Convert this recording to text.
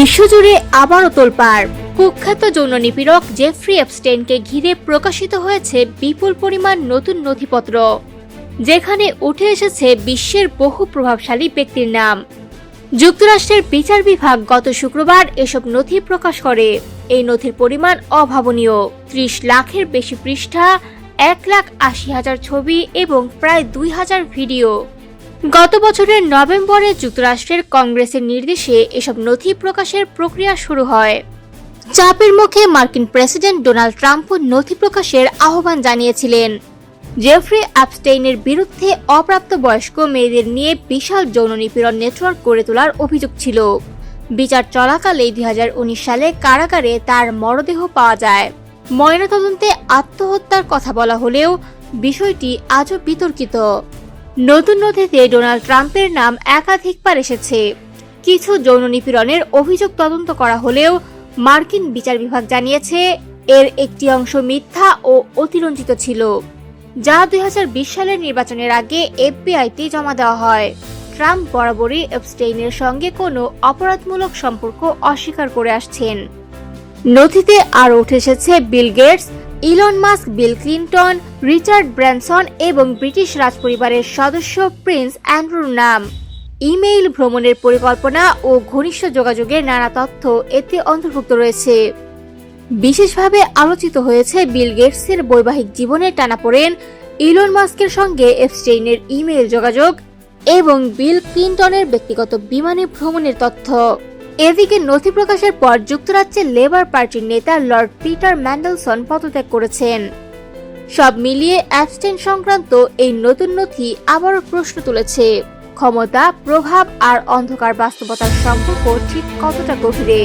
বিশ্বজুড়ে আবারও তোলপাড়। কুখ্যাত যৌন নিপীড়ক জেফ্রি এপস্টেইনকে ঘিরে প্রকাশিত হয়েছে বিপুল পরিমাণ নতুন নথিপত্র, যেখানে উঠে এসেছে বিশ্বের বহু প্রভাবশালী ব্যক্তির নাম। যুক্তরাষ্ট্রের বিচার বিভাগ গত শুক্রবার এসব নথি প্রকাশ করে। এই নথির পরিমাণ অভাবনীয়। 30 লাখের বেশি পৃষ্ঠা, 1,80,000 ছবি এবং প্রায় 2,000 ভিডিও। গত বছরের নভেম্বরে যুক্তরাষ্ট্রের কংগ্রেসের নির্দেশে এসব নথি প্রকাশের প্রক্রিয়া শুরু হয়। চাপের মুখে মার্কিন প্রেসিডেন্ট ডোনাল্ড ট্রাম্পও নথি প্রকাশের আহ্বান জানিয়েছিলেন। জেফ্রি এপস্টেইনের বিরুদ্ধে অপ্রাপ্তবয়স্ক মেয়েদের নিয়ে বিশাল যৌন নিপীড়ন নেটওয়ার্ক গড়ে তোলার অভিযোগ ছিল। বিচার চলাকালে 2019 সালে কারাগারে তার মরদেহ পাওয়া যায়। ময়নাতদন্তে আত্মহত্যার কথা বলা হলেও বিষয়টি আজও বিতর্কিত। নতুন নথিতে ডোনাল্ড ট্রাম্পের নাম একাধিকবার এসেছে। কিছু যৌন নিপীড়নের অভিযোগ তদন্ত করা হলেও মার্কিন বিচার বিভাগ জানিয়েছে এর একটি অংশ মিথ্যা ও অতিরঞ্জিত ছিল, যা 2020 সালের নির্বাচনের আগে এফবিআইতে জমা দেওয়া হয়। ট্রাম্প বরাবরই এপস্টেইনের সঙ্গে কোনো অপরাধমূলক সম্পর্ক অস্বীকার করে আসছেন। নথিতে আরও উঠে এসেছে Bill Gates, Elon Musk, Bill Clinton, Richard Branson এবং ব্রিটিশ রাজপরিবারের সদস্য প্রিন্স অ্যান্ড্রুর নাম। ইমেইল, ভ্রমণের পরিকল্পনা ও ঘনিষ্ঠ যোগাযোগের নানা তথ্য এতে অন্তর্ভুক্ত রয়েছে। বিশেষভাবে আলোচিত হয়েছে বিল গেটসের বৈবাহিক জীবনের টানাপোড়েন, ইলন মাস্কের সঙ্গে এপস্টেইনের ইমেইল যোগাযোগ এবং বিল ক্লিনটনের ব্যক্তিগত বিমানে ভ্রমণের তথ্য। এদিকে নথি প্রকাশের পর যুক্তরাজ্যের লেবার পার্টির নেতা লর্ড পিটার ম্যান্ডেলসন পদত্যাগ করেছেন। সব মিলিয়ে এপস্টেইন সংক্রান্ত এই নতুন নথি আবারও প্রশ্ন তুলেছে ক্ষমতা, প্রভাব আর অন্ধকার বাস্তবতার সম্পর্ক ঠিক কতটা গভীরে।